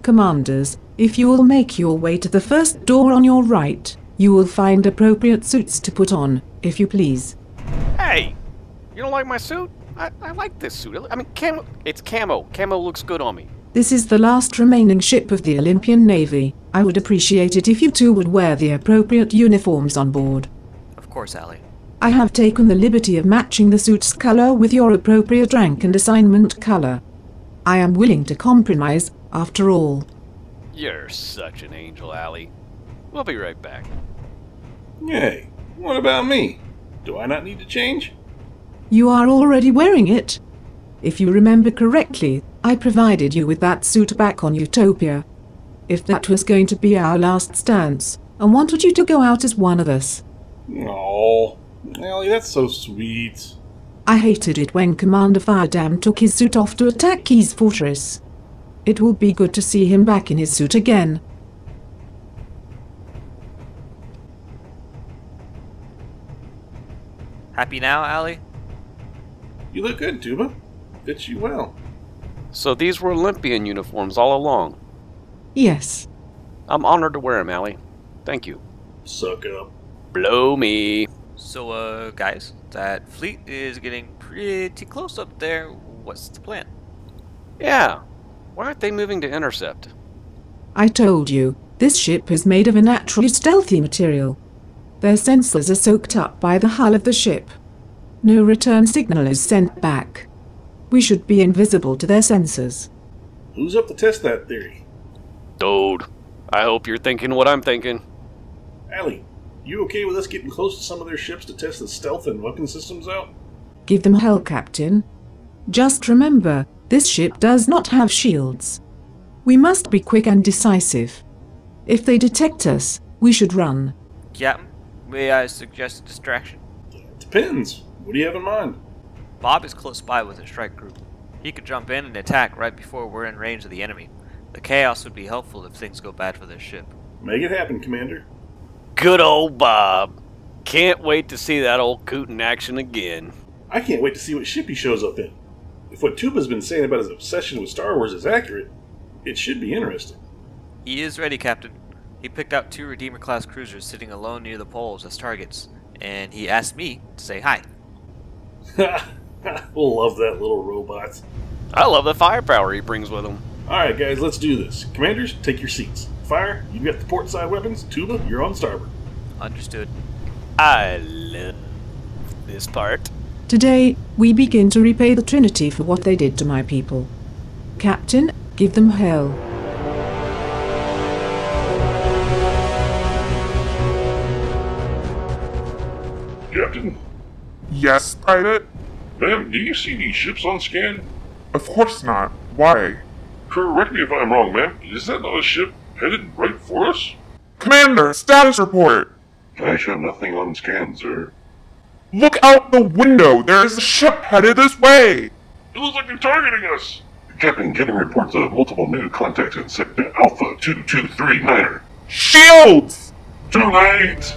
Commanders, if you will make your way to the first door on your right, you will find appropriate suits to put on, if you please. Hey! You don't like my suit? I like this suit. I mean, it's camo. Camo looks good on me. This is the last remaining ship of the Olympian Navy. I would appreciate it if you two would wear the appropriate uniforms on board. Of course, ALIE. I have taken the liberty of matching the suit's color with your appropriate rank and assignment color. I am willing to compromise, after all. You're such an angel, ALIE. We'll be right back. Hey, what about me? Do I not need to change? You are already wearing it. If you remember correctly, I provided you with that suit back on Utopia. If that was going to be our last stance, I wanted you to go out as one of us. Oh, ALIE, that's so sweet. I hated it when Commander Firedam took his suit off to attack Key's fortress. It will be good to see him back in his suit again. Happy now, ALIE? You look good, Tuba. Fits you well. So these were Olympian uniforms all along. Yes. I'm honored to wear them, ALIE. Thank you. Suck up. Blow me. So, guys, that fleet is getting pretty close up there. What's the plan? Yeah. Why aren't they moving to intercept? I told you, this ship is made of a naturally stealthy material. Their sensors are soaked up by the hull of the ship. No return signal is sent back. We should be invisible to their sensors. Who's up to test that theory? Dude, I hope you're thinking what I'm thinking. ALIE, you okay with us getting close to some of their ships to test the stealth and weapon systems out? Give them hell, Captain. Just remember, this ship does not have shields. We must be quick and decisive. If they detect us, we should run. Captain, may I suggest a distraction? Depends. What do you have in mind? Bob is close by with a strike group. He could jump in and attack right before we're in range of the enemy. The chaos would be helpful if things go bad for their ship. Make it happen, Commander. Good old Bob. Can't wait to see that old coot in action again. I can't wait to see what ship he shows up in. If what Tuba's been saying about his obsession with Star Wars is accurate, it should be interesting. He is ready, Captain. He picked out 2 Redeemer-class cruisers sitting alone near the poles as targets, and he asked me to say hi. Love that little robot. I love the firepower he brings with him. Alright guys, let's do this. Commanders, take your seats. Fire, you've got the port side weapons. Tuba, you're on starboard. Understood. I love this part. Today, we begin to repay the Trinity for what they did to my people. Captain, give them hell. Captain? Yes, Private? Ma'am, do you see these ships on scan? Of course not. Why? Correct me if I'm wrong, ma'am. Is that not a ship headed right for us? Commander, status report! I show nothing on scan, sir. Look out the window! There is a ship headed this way! It looks like they're targeting us! Captain, getting reports of multiple new contacts in Sector Alpha 2239er. Shields! Too late!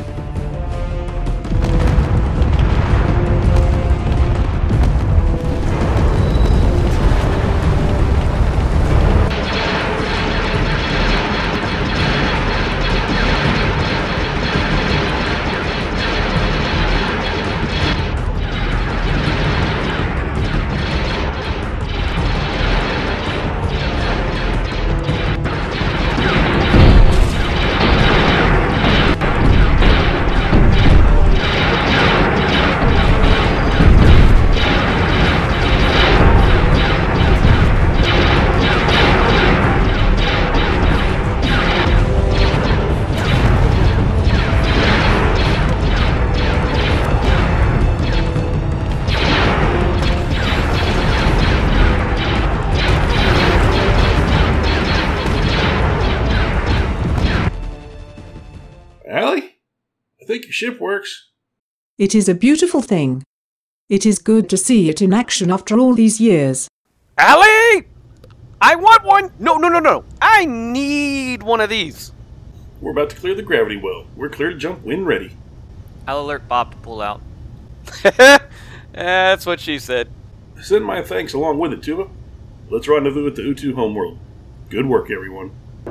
ALIE? I think your ship works. It is a beautiful thing. It is good to see it in action after all these years. ALIE! I want one! No. I need one of these. We're about to clear the gravity well. We're clear to jump when ready. I'll alert Bob to pull out. That's what she said. Send my thanks along with it, Tuba. Let's rendezvous at the Utu homeworld. Good work, everyone. I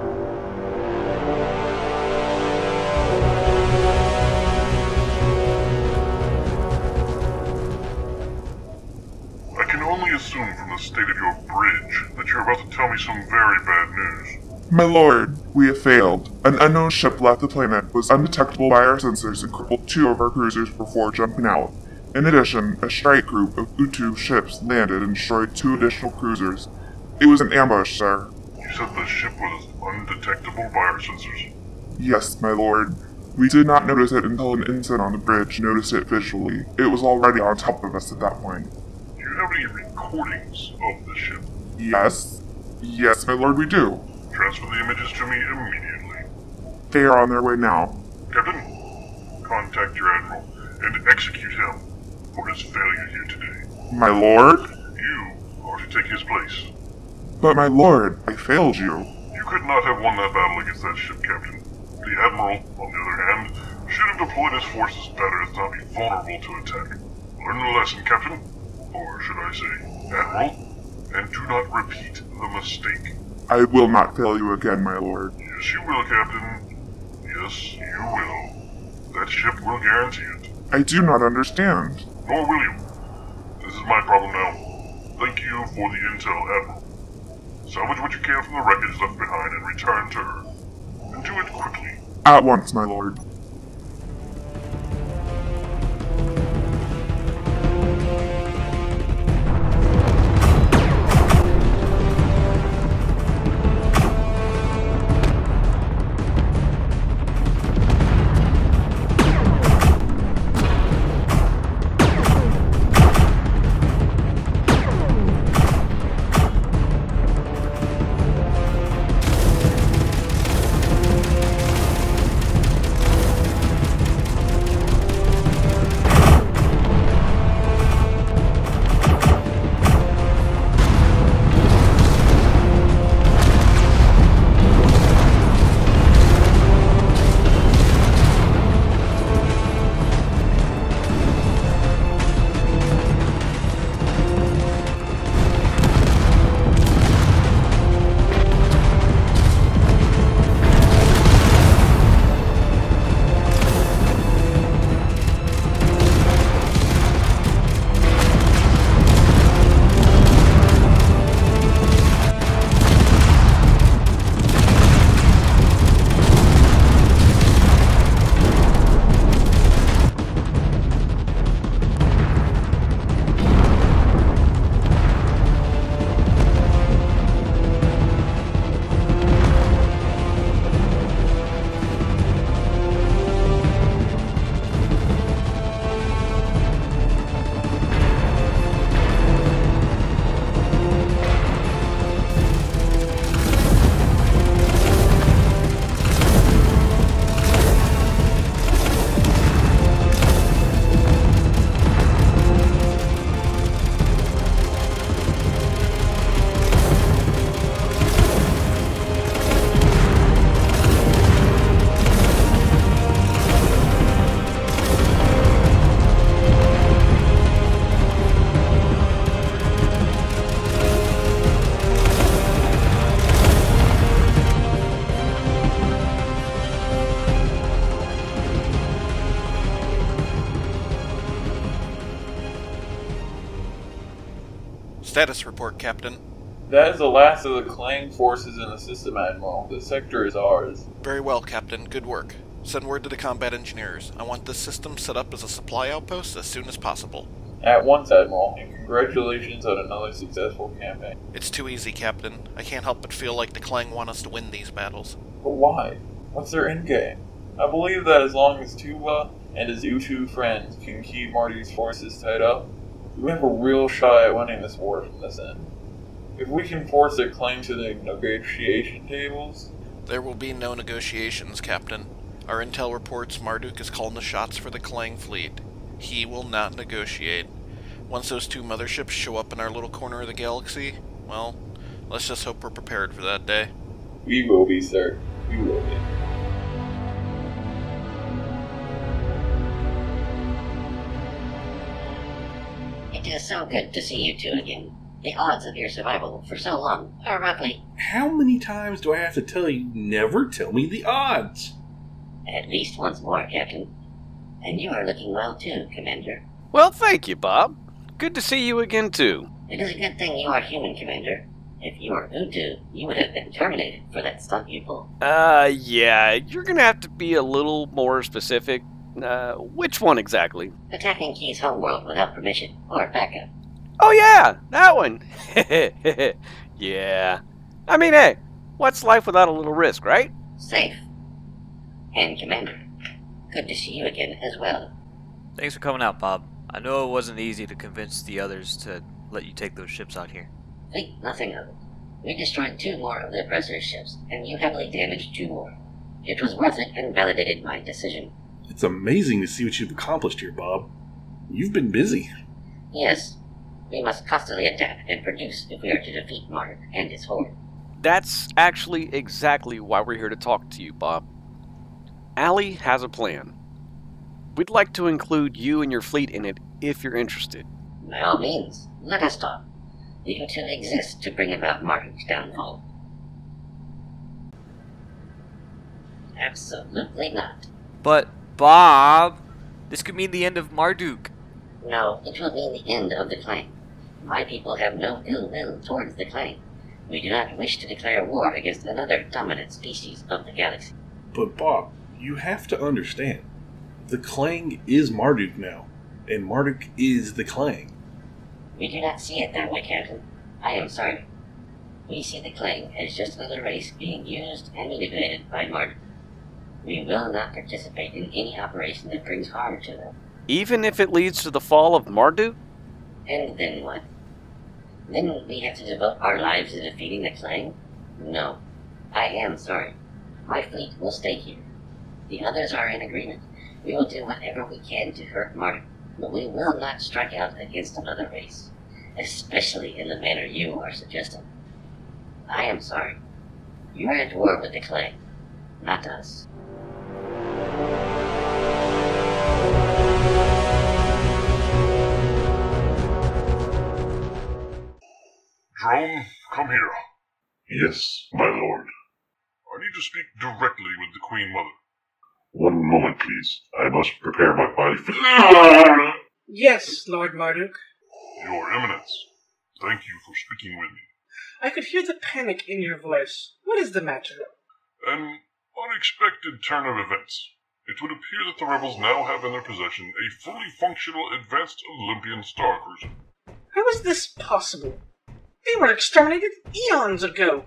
can only assume from the state of your bridge that you're about to tell me some very bad news. My lord, we have failed. An unknown ship left the planet, was undetectable by our sensors, and crippled 2 of our cruisers before jumping out. In addition, a strike group of Utu ships landed and destroyed 2 additional cruisers. It was an ambush, sir. You said the ship was undetectable by our sensors? Yes, my lord. We did not notice it until an ensign on the bridge noticed it visually. It was already on top of us at that point. Do you have any recordings of the ship? Yes. Yes, my lord, we do. Transfer the images to me immediately. They are on their way now. Captain, contact your admiral and execute him for his failure here today. My lord? You are to take his place. But my lord, I failed you. You could not have won that battle against that ship, Captain. The admiral, on the other hand, should have deployed his forces better as not be vulnerable to attack. Learn the lesson, Captain. Or should I say, Admiral, and do not repeat the mistake. I will not fail you again, my lord. Yes, you will, Captain. Yes, you will. That ship will guarantee it. I do not understand. Nor will you. This is my problem now. Thank you for the intel, Admiral. Salvage what you can from the wreckage left behind and return to Earth. And do it quickly. At once, my lord. Status report, Captain. That is the last of the Klang forces in the system, Admiral. The sector is ours. Very well, Captain. Good work. Send word to the combat engineers. I want this system set up as a supply outpost as soon as possible. At once, Admiral, and congratulations on another successful campaign. It's too easy, Captain. I can't help but feel like the Klang want us to win these battles. But why? What's their endgame? I believe that as long as Tuba and his Utu friends can keep Marty's forces tied up, we have a real shot at winning this war from this end. If we can force the Klang to the negotiation tables... There will be no negotiations, Captain. Our intel reports Marduk is calling the shots for the Klang fleet. He will not negotiate. Once those 2 motherships show up in our little corner of the galaxy, well, let's just hope we're prepared for that day. We will be, sir. We will be. It is so good to see you two again. The odds of your survival for so long are roughly... How many times do I have to tell you never tell me the odds? At least once more, Captain. And you are looking well too, Commander. Well, thank you, Bob. Good to see you again, too. It is a good thing you are human, Commander. If you were Utu, you would have been terminated for that stunt you pulled. Yeah, you're gonna have to be a little more specific. Which one exactly? Attacking Key's homeworld without permission or backup. Oh yeah, that one. Yeah. I mean, hey, what's life without a little risk, right? Safe. And Commander, good to see you again as well. Thanks for coming out, Bob. I know it wasn't easy to convince the others to let you take those ships out here. Think nothing of it. We destroyed 2 more of the oppressor's ships, and you heavily damaged 2 more. It was worth it and validated my decision. It's amazing to see what you've accomplished here, Bob. You've been busy. Yes. We must constantly adapt and produce if we are to defeat Marduk and his horde. That's actually exactly why we're here to talk to you, Bob. ALIE has a plan. We'd like to include you and your fleet in it if you're interested. By all means, let us talk. The Utu exist to bring about Marduk's downfall. Absolutely not. But, Bob, this could mean the end of Marduk. No, it will mean the end of the Klang. My people have no ill will towards the Klang. We do not wish to declare war against another dominant species of the galaxy. But Bob, you have to understand. The Klang is Marduk now, and Marduk is the Klang. We do not see it that way, Captain. I am sorry. We see the Klang as just another race being used and manipulated by Marduk. We will not participate in any operation that brings harm to them. Even if it leads to the fall of Marduk? And then what? Then we have to devote our lives to defeating the Klang? No. I am sorry. My fleet will stay here. The others are in agreement. We will do whatever we can to hurt Marduk, but we will not strike out against another race, especially in the manner you are suggesting. I am sorry. You are at war with the Klang, not us. Drone, come here. Yes, my lord. I need to speak directly with the Queen Mother. One moment, please. I must prepare my body for... Yes, Lord Marduk. Your Eminence, thank you for speaking with me. I could hear the panic in your voice. What is the matter? An unexpected turn of events. It would appear that the rebels now have in their possession a fully functional advanced Olympian star cruiser. How is this possible? They were exterminated eons ago.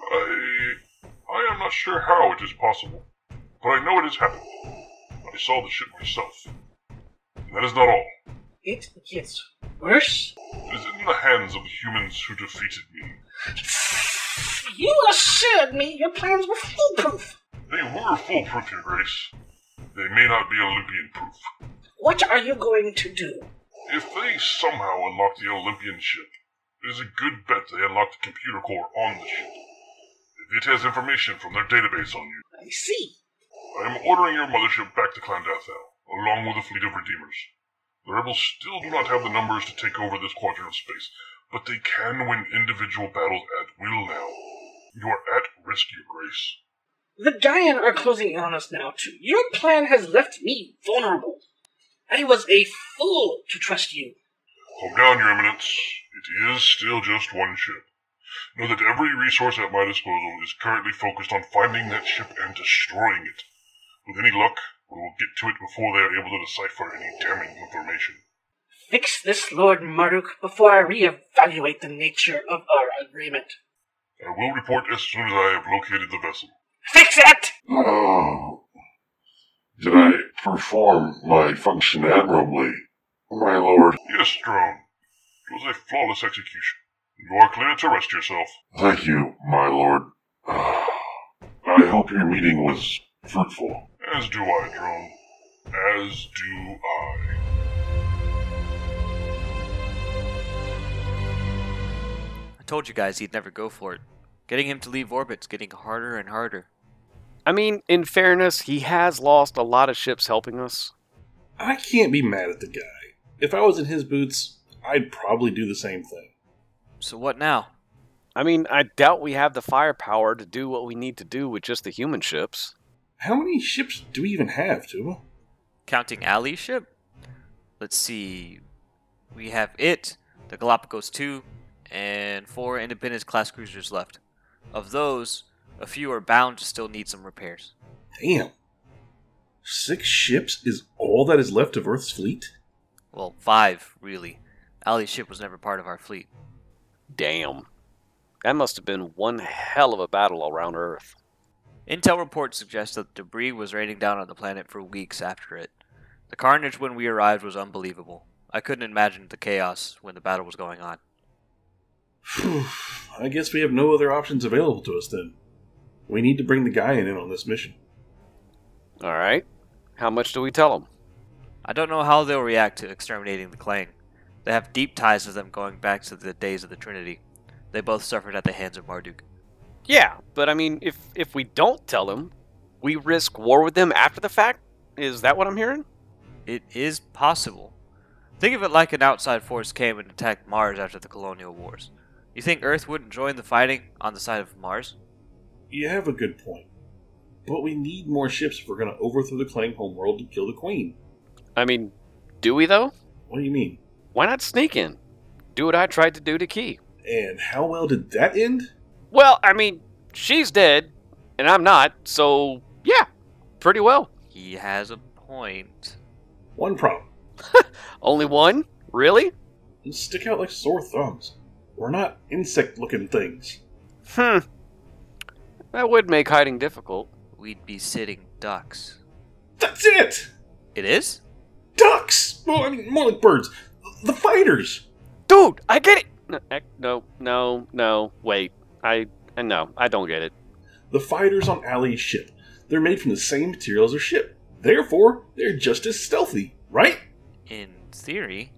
I am not sure how it is possible, but I know it has happened. I saw the ship myself. And that is not all. It gets worse? It is in the hands of the humans who defeated me. You assured me your plans were foolproof. They were foolproof, Your Grace. They may not be Olympian-proof. What are you going to do? If they somehow unlock the Olympian ship, it is a good bet they unlock the computer core on the ship. If it has information from their database on you. I see. I am ordering your mothership back to Clandathel, along with a fleet of Redeemers. The rebels still do not have the numbers to take over this quadrant of space, but they can win individual battles at will now. You are at risk, Your Grace. The Dian are closing in on us now, too. Your plan has left me vulnerable. I was a fool to trust you. Calm down, Your Eminence. It is still just one ship. Know that every resource at my disposal is currently focused on finding that ship and destroying it. With any luck, we will get to it before they are able to decipher any damning information. Fix this, Lord Marduk, before I reevaluate the nature of our agreement. I will report as soon as I have located the vessel. Fix it! Oh. Did I perform my function admirably, my lord? Yes, Drone. It was a flawless execution. You are clear to rest yourself. Thank you, my lord. I hope your meeting was fruitful. As do I, Drone. As do I. I told you guys he'd never go for it. Getting him to leave orbit's getting harder and harder. I mean, in fairness, he has lost a lot of ships helping us. I can't be mad at the guy. If I was in his boots, I'd probably do the same thing. So what now? I mean, I doubt we have the firepower to do what we need to do with just the human ships. How many ships do we even have, Tuba? Counting ALIE ship? Let's see. We have it, the Gallapagos II, and 4 Independence-class cruisers left. Of those, a few are bound to still need some repairs. Damn. 6 ships is all that is left of Earth's fleet? Well, 5, really. ALIE's ship was never part of our fleet. Damn. That must have been one hell of a battle around Earth. Intel reports suggest that debris was raining down on the planet for weeks after it. The carnage when we arrived was unbelievable. I couldn't imagine the chaos when the battle was going on. I guess we have no other options available to us then. We need to bring the guy in on this mission. Alright. How much do we tell them? I don't know how they'll react to exterminating the Klang. They have deep ties to them going back to the days of the Trinity. They both suffered at the hands of Marduk. Yeah, but I mean, if we don't tell them, we risk war with them after the fact? Is that what I'm hearing? It is possible. Think of it like an outside force came and attacked Mars after the colonial wars. You think Earth wouldn't join the fighting on the side of Mars? You have a good point. But we need more ships if we're going to overthrow the Klang homeworld and kill the Queen. I mean, do we though? What do you mean? Why not sneak in? Do what I tried to do to Key. And how well did that end? Well, I mean, she's dead, and I'm not, so yeah, pretty well. He has a point. One problem. Only one? Really? Stick out like sore thumbs. We're not insect-looking things. That would make hiding difficult. We'd be sitting ducks. That's it! It is? Ducks! Well, I mean, more like birds. The fighters! Dude, I get it! No, wait. No, I don't get it. The fighters on ALIE's ship. They're made from the same material as her ship. Therefore, they're just as stealthy, right? In theory.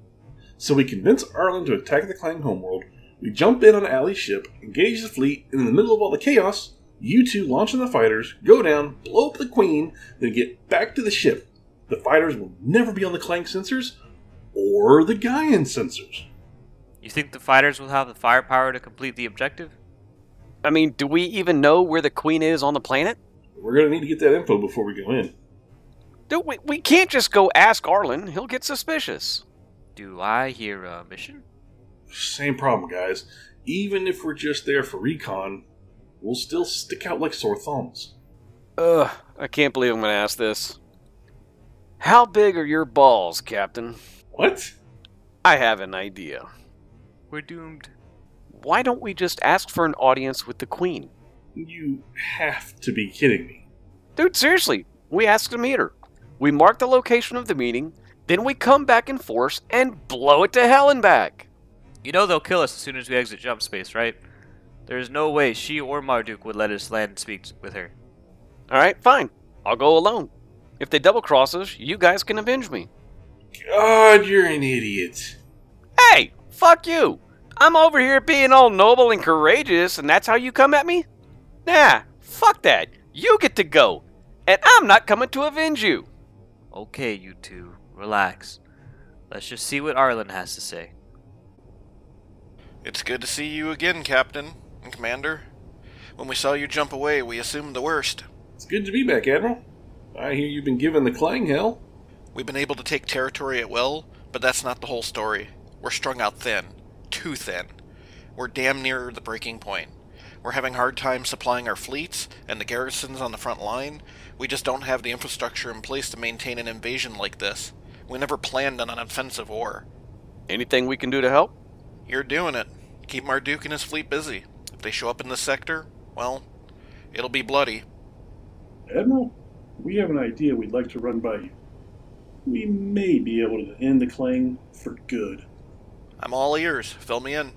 So we convince Arlen to attack the Klang homeworld, we jump in on ALIE's ship, engage the fleet, and in the middle of all the chaos, you two launch on the fighters, go down, blow up the Queen, then get back to the ship. The fighters will never be on the Klang sensors, or the Gaian sensors. You think the fighters will have the firepower to complete the objective? I mean, do we even know where the Queen is on the planet? We're going to need to get that info before we go in. Dude, we can't just go ask Arlen. He'll get suspicious. Do I hear a mission? Same problem, guys. Even if we're just there for recon, we'll still stick out like sore thumbs. Ugh, I can't believe I'm going to ask this. How big are your balls, Captain? What? I have an idea. We're doomed. Why don't we just ask for an audience with the Queen? You have to be kidding me. Dude, seriously, we ask to meet her. We mark the location of the meeting, then we come back in force and blow it to hell and back. You know they'll kill us as soon as we exit jump space, right? There is no way she or Marduk would let us land and speak with her. Alright, fine. I'll go alone. If they double-cross us, you guys can avenge me. God, you're an idiot. Hey, fuck you. I'm over here being all noble and courageous, and that's how you come at me? Nah, fuck that. You get to go. And I'm not coming to avenge you. Okay, you two. Relax. Let's just see what Arlen has to say. It's good to see you again, Captain and Commander. When we saw you jump away, we assumed the worst. It's good to be back, Admiral. I hear you've been given the Klang hell. We've been able to take territory at will, but that's not the whole story. We're strung out thin. Too thin. We're damn near the breaking point. We're having hard time supplying our fleets and the garrisons on the front line. We just don't have the infrastructure in place to maintain an invasion like this. We never planned on an offensive war. Anything we can do to help? You're doing it. Keep Marduk and his fleet busy. If they show up in this sector, well, it'll be bloody. Admiral, we have an idea we'd like to run by you. We may be able to end the Klang for good. I'm all ears. Fill me in.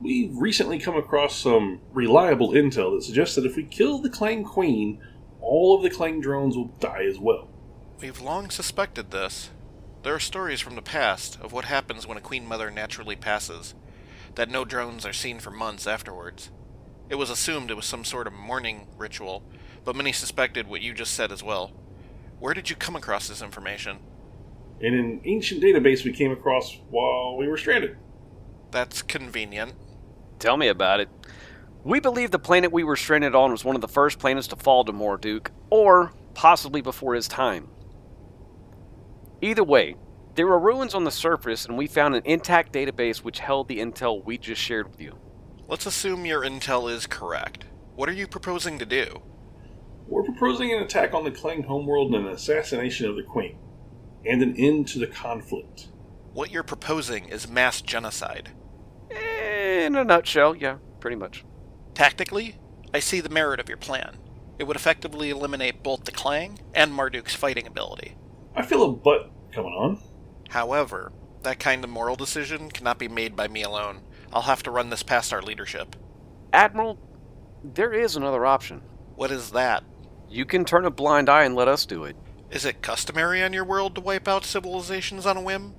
We've recently come across some reliable intel that suggests that if we kill the Klang Queen, all of the Klang drones will die as well. We've long suspected this. There are stories from the past of what happens when a Queen Mother naturally passes, that no drones are seen for months afterwards. It was assumed it was some sort of mourning ritual, but many suspected what you just said as well. Where did you come across this information? In an ancient database we came across while we were stranded. That's convenient. Tell me about it. We believe the planet we were stranded on was one of the first planets to fall to Marduk, or possibly before his time. Either way, there were ruins on the surface, and we found an intact database which held the intel we just shared with you. Let's assume your intel is correct. What are you proposing to do? We're proposing an attack on the Klang homeworld and an assassination of the Queen, and an end to the conflict. What you're proposing is mass genocide. In a nutshell, yeah, pretty much. Tactically, I see the merit of your plan. It would effectively eliminate both the Klang and Marduk's fighting ability. I feel a butt coming on. However, that kind of moral decision cannot be made by me alone. I'll have to run this past our leadership. Admiral, there is another option. What is that? You can turn a blind eye and let us do it. Is it customary on your world to wipe out civilizations on a whim?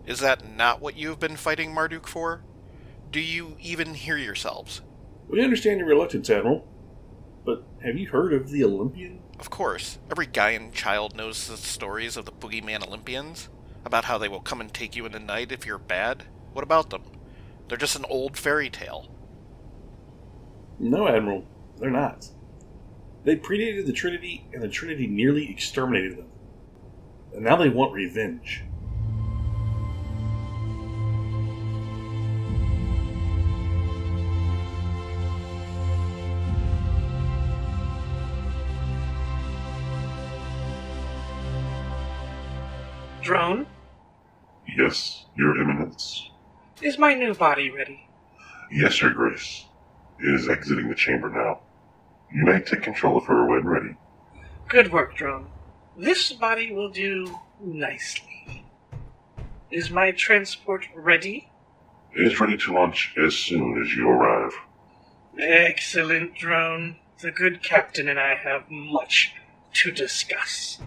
Is that not what you have been fighting Marduk for? Do you even hear yourselves? We understand your reluctance, Admiral. But have you heard of the Olympian? Of course. Every guy and child knows the stories of the boogeyman Olympians. About how they will come and take you in the night if you're bad. What about them? They're just an old fairy tale. No, Admiral. They're not. They predated the Trinity, and the Trinity nearly exterminated them. And now they want revenge. Drone, Yes, Your Eminence. is my new body ready? Yes, Your Grace. It is exiting the chamber now. You may take control of her when ready. Good work, Drone. This body will do nicely. Is my transport ready? It is ready to launch as soon as you arrive. Excellent, Drone. The good captain and I have much to discuss.